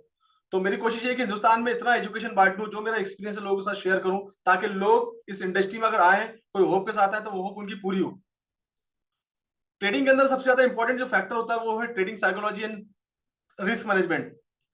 तो मेरी कोशिश है कि हिंदुस्तान में इतना एजुकेशन बांट लूं, जो मेरा एक्सपीरियंस है लोगों के साथ शेयर करूं, ताकि लोग इस इंडस्ट्री में अगर आए, कोई होप के साथ आए, तो वो होप उनकी पूरी हो। ट्रेडिंग के अंदर सबसे ज्यादा इंपॉर्टेंट जो फैक्टर होता है वो है trading psychology and risk management,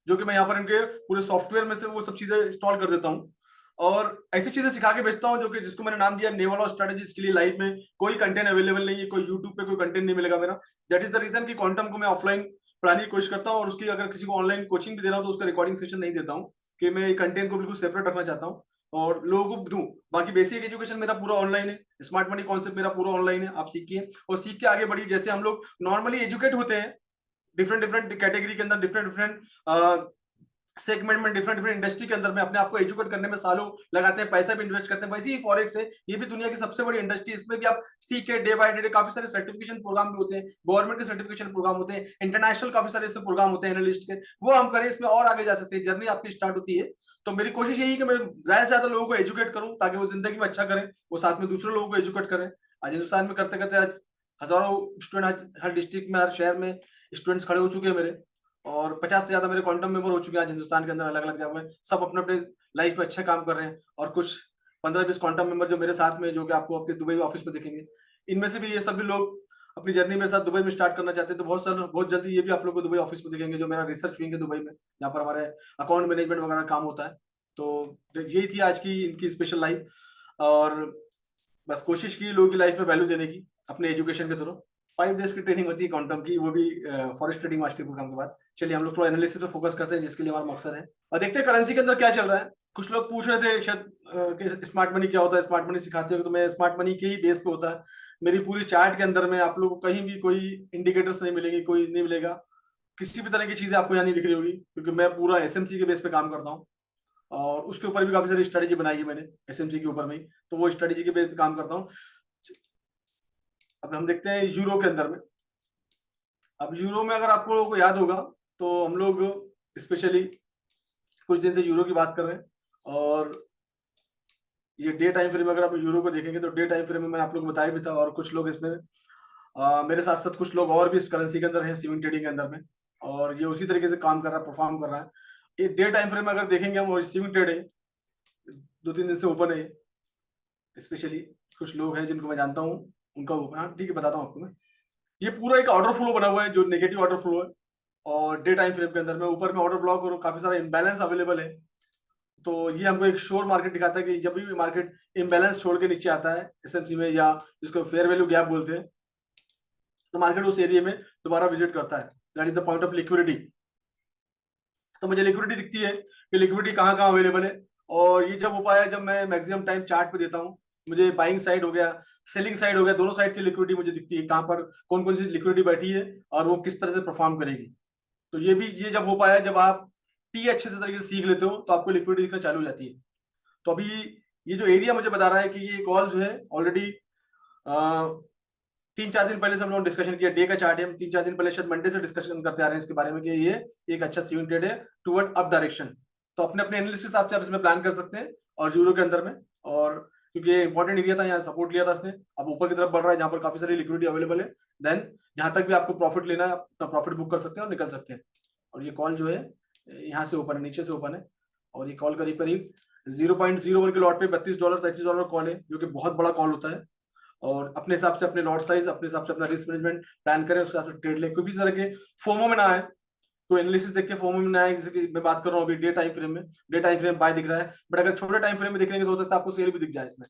जो कि मैं यहाँ पर इनके पूरे सॉफ्टवेयर में से वो सब चीजें इंस्टॉल कर देता हूँ, और ऐसी चीजें सिखा के बेचता हूँ, जो कि जिसको मैंने नाम दिया नेवल और स्ट्रेटेजीज के लिए। लाइफ में कोई कंटेंट अवेलेबल नहीं है, कोई यूट्यूब पे कोई कंटेंट नहीं मिलेगा मेरा। दैट इज द रीजन कि क्वांटम को मैं ऑफलाइन पढ़ाने की कोशिश करता हूँ, और उसकी अगर किसी को ऑनलाइन कोचिंग भी दे रहा हूँ तो उसका रिकॉर्डिंग सेशन नहीं देता हूँ, कि मैं कंटेंट को बिल्कुल सेपरेट रखना चाहता हूँ और लोगों को दूं। बाकी बेसिक एजुकेशन मेरा पूरा ऑनलाइन है, स्मार्ट मनी कॉन्सेप्ट मेरा पूरा ऑनलाइन है, आप सीखिए और सीख के आगे बढ़िए। जैसे हम लोग नॉर्मली एजुकेट होते हैं डिफरेंट डिफरेंट कैटेगरी के अंदर, डिफरेंट डिफरेंट सेगमेंट में, डिफरेंट डिफरेंट इंडस्ट्री के अंदर में अपने आप को एजुकेट करने में सालों लगाते हैं, पैसा भी इन्वेस्ट करते हैं, वैसे ही फॉरेक्स है, ये भी दुनिया की सबसे बड़ी इंडस्ट्री है। इसमें भी आप सीख के डे बाय डे काफी सारे सर्टिफिकेशन प्रोग्राम भी होते हैं, गवर्नमेंट के सर्टिफिकेशन प्रोग्राम होते हैं, इंटरनेशनल काफी सारे इससे प्रोग्राम होते हैं एनालिस्ट के, वो हम करें, इसमें और आगे जा सकते हैं, जर्नी आपकी स्टार्ट होती है। तो मेरी कोशिश यही है कि मैं ज्यादा से ज्यादा लोगों को एजुकेट करूं, ताकि वो जिंदगी में अच्छा करें, वो साथ में दूसरे लोगों को एजुकेट करें। आज हिंदुस्तान में करते करते आज हजारों स्टूडेंट, हर डिस्ट्रिक्ट में, हर शहर में स्टूडेंट्स खड़े हो चुके हैं मेरे, और 50 से ज्यादा मेरे क्वांटम मेंबर हो चुके हैं आज हिंदुस्तान के अंदर, अलग अलग जगह में, सब अपने अपने लाइफ में अच्छा काम कर रहे हैं। और कुछ 15-20 क्वांटम मेंबर जो मेरे साथ में, जो कि आपको आपके दुबई ऑफिस में दिखेंगे, इनमें से भी ये सभी लोग अपनी जर्नी मेरे साथ दुबई में स्टार्ट करना चाहते हैं। तो बहुत जल्दी ये भी आप लोग को दुबई ऑफिस में दिखेंगे, जो मेरा रिसर्च विंग है दुबई में, जहाँ पर हमारे अकाउंट मैनेजमेंट वगैरह काम होता है। तो यही थी आज की इनकी स्पेशल लाइव, और बस कोशिश की लोगों की लाइफ में वैल्यू देने की अपने एजुकेशन के थ्रू। 5 डेज की ट्रेनिंग होती है क्वांटम की, वो भी फॉरेस्ट ट्रेडिंग मास्टर प्रोग्राम के बाद। चलिए हम लोग थोड़ा एनालिसिस पे फोकस करते हैं, जिसके लिए हमारा मकसद है, और देखते हैं करेंसी के अंदर क्या चल रहा है। कुछ लोग पूछ रहे थे शायद कि स्मार्ट मनी क्या होता है, स्मार्ट मनी सिखाते हो, तो मैं स्मार्ट मनी के ही बेस पे होता है। मेरी पूरी चार्ट के अंदर में आप लोगों को कहीं भी कोई इंडिकेटर्स नहीं मिलेंगे, कोई नहीं मिलेगा, किसी भी तरह की चीजें आपको यहाँ नहीं दिख रही होगी, क्योंकि मैं पूरा एसएमसी के बेस पे काम करता हूँ, और उसके ऊपर भी काफी सारी स्ट्रेटेजी बनाई है मैंने एसएमसी के ऊपर में ही, तो वो स्ट्रेटेजी के बेस पे काम करता हूँ। अब हम देखते हैं यूरो के अंदर में। अब यूरो में अगर आपको लोगों को याद होगा, तो हम लोग स्पेशली कुछ दिन से यूरो की बात कर रहे हैं, और ये डे टाइम फ्रेम अगर आप यूरो को देखेंगे तो डे टाइम फ्रेम में मैंने आप लोग को बताया भी था, और कुछ लोग इसमें मेरे साथ साथ कुछ लोग और भी इस करेंसी के अंदर है, स्विंग ट्रेडिंग के अंदर में, और ये उसी तरीके से काम कर रहा है, परफॉर्म कर रहा है। ये डे टाइम फ्रेम में अगर देखेंगे हम, और स्विंग ट्रेड है, 2-3 दिन से ओपन है, स्पेशली कुछ लोग हैं जिनको मैं जानता हूँ उनका ओपन। हाँ ठीक है, बताता हूँ आपको मैं। ये पूरा एक ऑर्डर फ्लो बना हुआ है जो नेगेटिव ऑर्डर फ्लो है, और डे टाइम फ्रेम के अंदर में ऊपर में ऑर्डर ब्लॉक और काफी सारा इम्बैलेंस अवेलेबल है। तो ये हमको एक श्योर मार्केट दिखाता है कि जब भी मार्केट इम्बैलेंस छोड़ के नीचे आता है एसएमसी में, या जिसको फेयर वैल्यू गैप बोलते हैं, तो मार्केट उस एरिया में दोबारा विजिट करता है। That is the point of liquidity. तो मुझे लिक्विडिटी दिखती है कि लिक्विडिटी कहाँ कहाँ अवेलेबल है, और ये जब हो पाया जब मैं मैक्सिमम टाइम चार्ट पे देता हूँ, मुझे बाइंग साइड हो गया, सेलिंग साइड हो गया, दोनों साइड की लिक्विडिटी मुझे दिखती है, कहाँ पर कौन कौन सी लिक्विडिटी बैठी है और वो किस तरह से परफॉर्म करेगी। तो ये जब हो पाया, जब आप टी अच्छे से तरीके से सीख लेते हो, तो आपको लिक्विडिटी दिखना चालू हो जाती है। तो अभी ये जो एरिया मुझे बता रहा है कि ये कॉल जो है ऑलरेडी 3-4 दिन पहले से हम लोगों ने डिस्कशन किया, डे का चार्ट है, हम 3-4 दिन पहले शायद मंडे से डिस्कशन करते आ रहे हैं इसके बारे में कि ये एक अच्छा स्विंग ट्रेड है टुवर्ड अप डायरेक्शन। तो अपने अपने एनालिसिस हिसाब से आप इसमें प्लान कर सकते हैं, और यूरो के अंदर में, और क्योंकि ये इंपॉर्टेंट एरिया था, यहाँ सपोर्ट लिया था इसने, अब ऊपर की तरफ बढ़ रहा है जहाँ पर काफी सारी लिक्विडिटी अवेलेबल है, देन जहां तक भी आपको प्रॉफिट लेना है अपना प्रॉफिट बुक कर सकते हैं और निकल सकते हैं। और ये कॉल जो है यहाँ से ओपन है, नीचे से ओपन है, और ये कॉल करीब करीब 0.01 के लॉट पे $32 $33 कॉल है, जो कि बहुत बड़ा कॉल होता है। और अपने हिसाब से अपने लॉट साइज, अपने हिसाब से अपना रिस्क मैनेजमेंट प्लान करें, उसके हिसाब से ट्रेड ले, कोई भी तरह के फोमो में ना आए, कोई एनालिसिस देख के फोमो में ना आए। जैसे कि मैं बात कर रहा हूँ अभी डे टाइम फ्रेम में, डे टाइम फ्रेम बाय दिख रहा है, बट अगर छोटे टाइम फ्रेम में देखेंगे तो हो सकता है आपको सेल भी दिख जाए इसमें।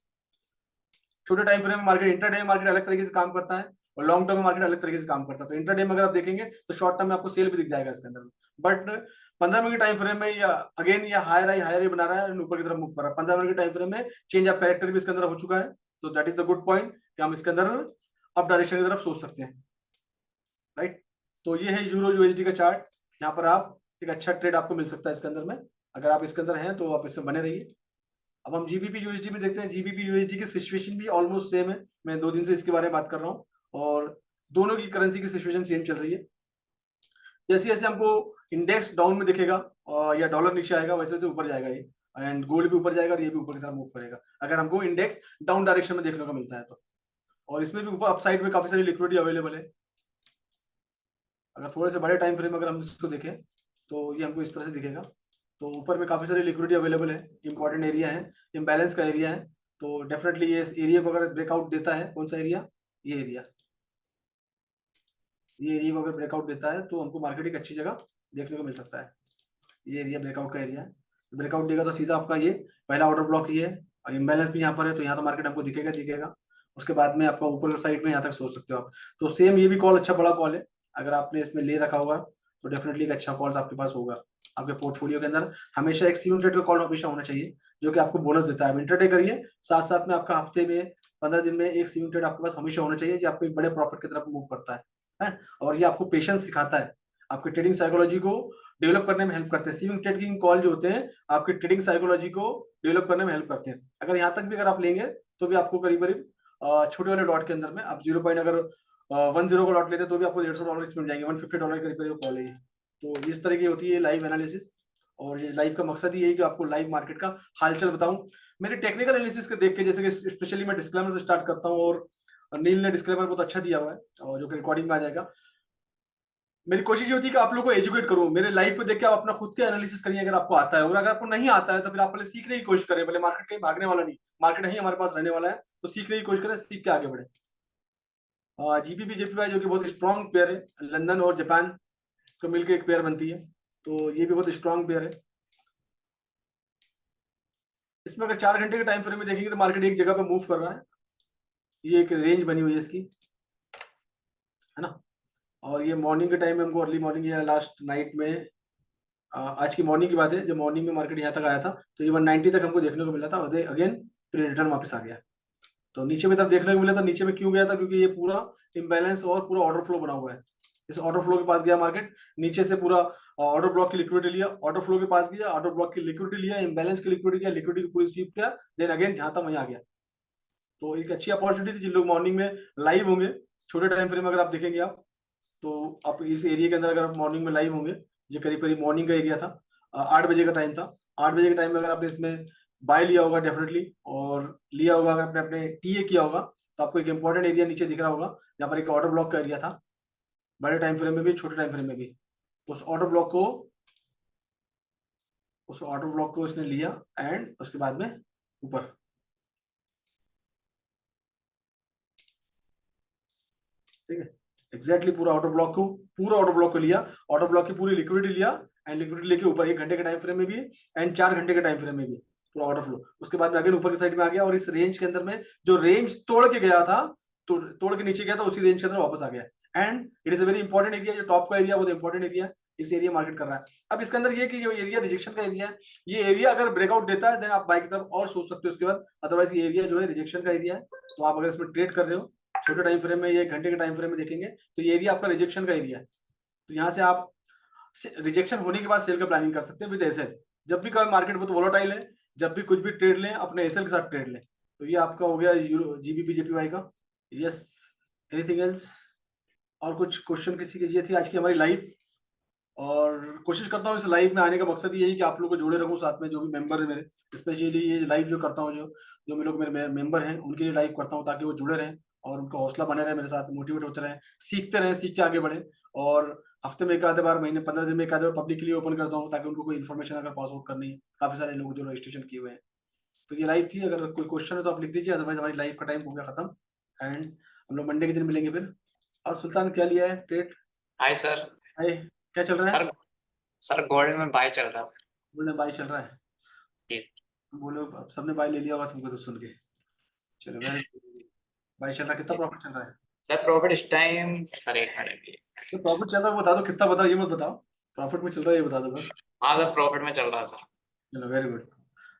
छोटे टाइम फ्रेम में मार्केट, इंटरडे मार्केट अलग तरीके से काम करता है, और लॉन्ग टर्म मार्केट अलग तरीके से काम करता है। तो इंटरडे में अगर आप देखेंगे तो शॉर्ट टर्म में आपको सेल भी दिख जाएगा इसके अंदर, बट 15 मिनट के टाइम फ्रेम में या अगेन या हायर आई बना रहा है, ऊपर की तरफ मूव कर रहा है। 15 मिनट के टाइम फ्रेम में चेंज ऑफ कैरेक्टर भी इसके अंदर हो चुका है, तो that is the good point कि हम इसके अंदर अप डायरेक्शन की तरफ सोच सकते हैं, राइट। तो ये है यूरो यूएसडी का चार्ट, यहाँ पर आप एक अच्छा ट्रेड आपको मिल सकता है इसके अंदर में, अगर आप इसके अंदर हैं तो आप इसमें बने रहिए। अब हम जीबीपी यूएसडी में देखते हैं। जीबीपी यूएसडी की सिचुएशन भी ऑलमोस्ट सेम है, मैं 2 दिन से इसके बारे में बात कर रहा हूँ, और दोनों की करेंसी की सिचुएशन सेम चल रही है। जैसे जैसे हमको इंडेक्स डाउन में दिखेगा और या डॉलर नीचे आएगा, वैसे वैसे ऊपर जाएगा ये, एंड गोल्ड भी ऊपर जाएगा और ये भी ऊपर की तरफ मूव करेगा, अगर हमको इंडेक्स डाउन डायरेक्शन में देखने को मिलता है तो। और इसमें भी ऊपर अपसाइड में काफी सारी लिक्विडिटी अवेलेबल है। अगर थोड़े से बड़े टाइम फ्रेम अगर हम इसको देखें तो ये हमको इस तरह से दिखेगा। तो ऊपर में काफी सारी लिक्विडिटी अवेलेबल है, इंपॉर्टेंट एरिया है, इम्बैलेंस का एरिया है, तो डेफिनेटली ये इस एरिया को अगर ब्रेकआउट देता है, कौन सा एरिया, ये एरिया, ये एरिया को अगर ब्रेकआउट देता है तो हमको मार्केट एक अच्छी जगह देखने को मिल सकता है। ये एरिया ब्रेकआउट का एरिया है, तो ब्रेकआउट देगा तो सीधा आपका ये पहला ऑर्डर ब्लॉक ही है, और इम्बैलेंस भी यहाँ पर है, तो यहाँ तो मार्केट आपको दिखेगा दिखेगा। उसके बाद में आपका ऊपर साइड में यहाँ तक सोच सकते हो आप। तो सेम ये भी कॉल अच्छा बड़ा कॉल है, अगर आपने इसमें ले रखा होगा तो डेफिनेटली एक अच्छा कॉल आपके पास होगा। आपके पोर्टफोलियो के अंदर हमेशा एक स्विंग ट्रेड का कॉल हमेशा होना चाहिए, जो कि आपको बोनस देता है। इंटरडे करिए, साथ साथ में आपका हफ्ते में 15 दिन में एक स्विंग ट्रेड आपके पास हमेशा होना चाहिए, जो आपको एक बड़े प्रॉफिट की तरफ मूव करता है। और ये आपको पेशेंस सिखाता है, आपकी ट्रेडिंग साइकोलॉजी को डेवलप करने में हेल्प करते हैं। स्विंग ट्रेडिंग कॉल जो होते हैं आपकी ट्रेडिंग साइकोलॉजी को डेवलप करने में हेल्प करते हैं। अगर यहाँ तक भी अगर आप लेंगे तो भी आपको करीब करीब छोटे वाले लॉट के अंदर में आप 0 पॉइंट अगर 10 का लॉट लेते हैं तो भी आपको $150 मिल जाएंगे, $150 करीब करीब कॉल है। तो इस तरह की होती है लाइव एनालिसिस, और ये लाइव का मकसद ही है कि आपको लाइव मार्केट का हालचाल बताऊं। मेरे टेक्निकल एनालिसिस को देख के, जैसे कि स्पेशली मैं डिस्क्लेमर से स्टार्ट करता हूं, और नील ने डिस्क्लेमर बहुत अच्छा दिया हुआ है, और जो कि रिकॉर्डिंग में आ जाएगा। मेरी कोशिश ये होती है कि आप लोगों को एजुकेट करूं, मेरे लाइव को देख के आप अपना खुद के एनालिसिस करिए अगर आपको आता है, और अगर आपको नहीं आता है तो फिर आप पहले सीखने की कोशिश करें। पहले मार्केट कहीं भागने वाला नहीं, मार्केट नहीं हमारे पास रहने वाला है, तो सीखने की कोशिश करें, सीख के आगे बढ़े। जीपीपी जेपीवाई जो कि बहुत स्ट्रॉन्ग पेयर है, लंदन और जापान को मिलकर एक पेयर बनती है, तो ये भी बहुत स्ट्रॉन्ग पेयर है। इसमें अगर 4 घंटे के टाइम फ्रेम में देखेंगे तो मार्केट एक जगह पे मूव कर रहा है, ये एक रेंज बनी हुई है इसकी, है ना। और ये मॉर्निंग के टाइम में हमको, अर्ली मॉर्निंग या लास्ट नाइट में, आज की मॉर्निंग की बात है, जब मॉर्निंग में मार्केट यहाँ तक आया था तो ये 190 तक हमको देखने को मिला था, और अगेन फिर रिटर्न वापस आ गया। तो नीचे में तब देखने को मिला था, नीचे में क्यों गया था, क्योंकि ये पूरा इम्बैलेंस और पूरा ऑर्डर फ्लो बना हुआ है। इस ऑर्डर फ्लो के पास गया मार्केट, नीचे से पूरा ऑर्डर ब्लॉक की लिक्विडिटी लिया, ऑर्डर फ्लो के पास गया, ऑर्डर ब्लॉक की लिक्विडिटी लिया, इम्बैलेंस की लिक्विडिटी लिया, लिक्विडिटी पूरी स्वीप किया, देन अगेन जहां था वहीं आ गया। तो एक अच्छी अपॉर्चुनिटी थी जिन लोग मॉर्निंग में लाइव होंगे, छोटे टाइम फ्रेम अगर आप देखेंगे आप, तो आप इस एरिया के अंदर अगर आप मॉर्निंग में लाइव होंगे, ये करीब करीब मॉर्निंग का एरिया था, 8 बजे का टाइम था। 8 बजे के टाइम में अगर आपने इसमें बाय लिया होगा डेफिनेटली, और लिया होगा अगर आपने अपने टीए किया होगा, तो आपको एक इंपॉर्टेंट एरिया नीचे दिख रहा होगा जहाँ पर एक ऑर्डर ब्लॉक का एरिया था, बड़े टाइम फ्रेम में भी छोटे टाइम फ्रेम में भी। तो उस ऑर्डर ब्लॉक को उसने लिया एंड उसके बाद में ऊपर, ठीक है, एग्जैक्टली पूरा ऑर्डर ब्लॉक को लिया, ऑर्डर ब्लॉक की पूरी लिक्विडिटी लिया, एंड लिक्विडिटी लेके ऊपर 1 घंटे के टाइम फ्रेम में भी एंड 4 घंटे के टाइम फ्रेम में भी पूरा ऑर्डर फ्लो, उसके बाद में अगेन ऊपर की साइड में आ गया, और इस रेंज के अंदर में जो रेंज तोड़ के गया था, तो तोड़ के नीचे गया था, उसी रेंज के अंदर वापस आ गया। And it is a very important area, जो टॉप का एरिया, वो इंपॉर्टेंट एरिया, इस एरिया मार्केट कर रहा है। अब इसके अंदर ये कि जो एरिया रिजेक्शन का एरिया है, ये एरिया अगर ब्रेकआउट देता है देन आप बाय की तरफ और सोच सकते हो उसके बाद, अदरवाइज ये एरिया जो है रिजेक्शन का एरिया है। तो आप अगर इसमें ट्रेड कर रहे हो छोटे टाइम फ्रेम में, ये 1 घंटे के टाइम फ्रेम में देखेंगे तो ये एरिया आपका रिजेक्शन का एरिया है। तो यहाँ से आप रिजेक्शन होने के बाद सेल का प्लानिंग कर सकते हैं विद एसएल। जब भी कभी मार्केट बहुत वोलेटाइल है, जब भी कुछ भी ट्रेड लें अपने एसएल के साथ ट्रेड लें। तो ये आपका हो गया जीबीपी जेपीवाई का। Yes, anything else? और कुछ क्वेश्चन किसी के? ये थी आज की हमारी लाइव, और कोशिश करता हूँ इस लाइव में आने का मकसद यही कि आप लोगों को जोड़े रखूँ साथ में, जो भी मेंबर है मेरे, स्पेशली ये लाइव जो करता हूँ, जो मेरे लोग मेरे मेंबर हैं उनके लिए लाइव करता हूँ, ताकि वो जुड़े रहें और उनका हौसला बने रहे, मेरे साथ मोटिवेट होते रहें, सीखते रहें, सीख के आगे बढ़े। और हफ्ते में एक आधे बार, महीने 15 दिन में एक आधे बार पब्लिक के लिए ओपन करता हूँ, ताकि उनको कोई इन्फॉर्मेशन अगर पास आउट करनी है। काफी सारे लोग जो रजिस्ट्रेशन किए हुए हैं। तो ये लाइव थी, अगर कोई क्वेश्चन है तो आप लिख दीजिए, अदरवाइज हमारी लाइव का टाइम हो गया खत्म, एंड हम लोग मंडे के दिन मिलेंगे फिर। और सुल्तान क्या लिया है ट्रेड? Hi sir. हाय, क्या चल रहा है? सर गोल्ड में बाय चल रहा है। बोले बाय चल रहा है? जी। बोलो, अब सबने बाय ले लिया होगा तुमको तो सुन के। चलो वेरी गुड। बाय चल रहा है, कितना प्रॉफिट चल रहा है? सर प्रॉफिट इस टाइम सर 1 मिनट। तो प्रॉफिट चल रहा है बता दो, कितना बता, ये मत बताओ प्रॉफिट में चल रहा है, ये बता दो बस। हाँ सर प्रॉफिट में चल रहा है सर। चलो वेरी गुड।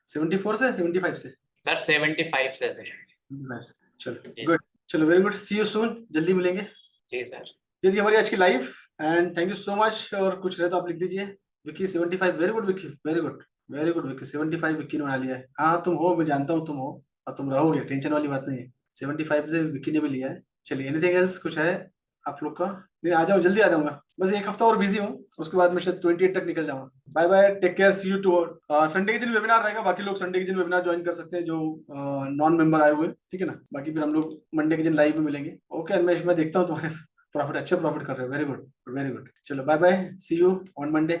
74 से 75 से? सर 75 से सर। 75 से, चलो गुड। चलो very good, see you soon, जल्दी मिलेंगे। जी सर। ये थी हमारी आज की live, and thank you so much. और कुछ रहे तो आप लिख दीजिए। Vicky 75, very good Vicky, very good, very good Vicky, 75 Vicky ने बना लिया है। हाँ तुम हो, मैं जानता हूँ तुम हो, और तुम रहोगे, टेंशन वाली बात नहीं है। 75 से विक्की ने भी लिया है। चलिए, एनीथिंग एल्स कुछ है आप लोग का? नहीं, आ जाओ, जल्दी आ जाऊंगा, बस 1 हफ्ता और बिजी हूँ, उसके बाद मैं शायद 28 तक निकल जाऊंगा। Bye bye, take care, see you too. Sunday के दिन वेबिनार रहेगा, बाकी लोग संडे के दिन वेबिनार ज्वाइन कर सकते हैं जो नॉन मेंबर आए हुए, ठीक है ना। बाकी फिर हम लोग मंडे के दिन लाइव में मिलेंगे। ओके अन्वेश, मैं देखता हूँ तुम्हारे प्रॉफिट, अच्छे प्रॉफिट कर रहे हो, वेरी गुड वेरी गुड। चलो bye bye, see you on Monday.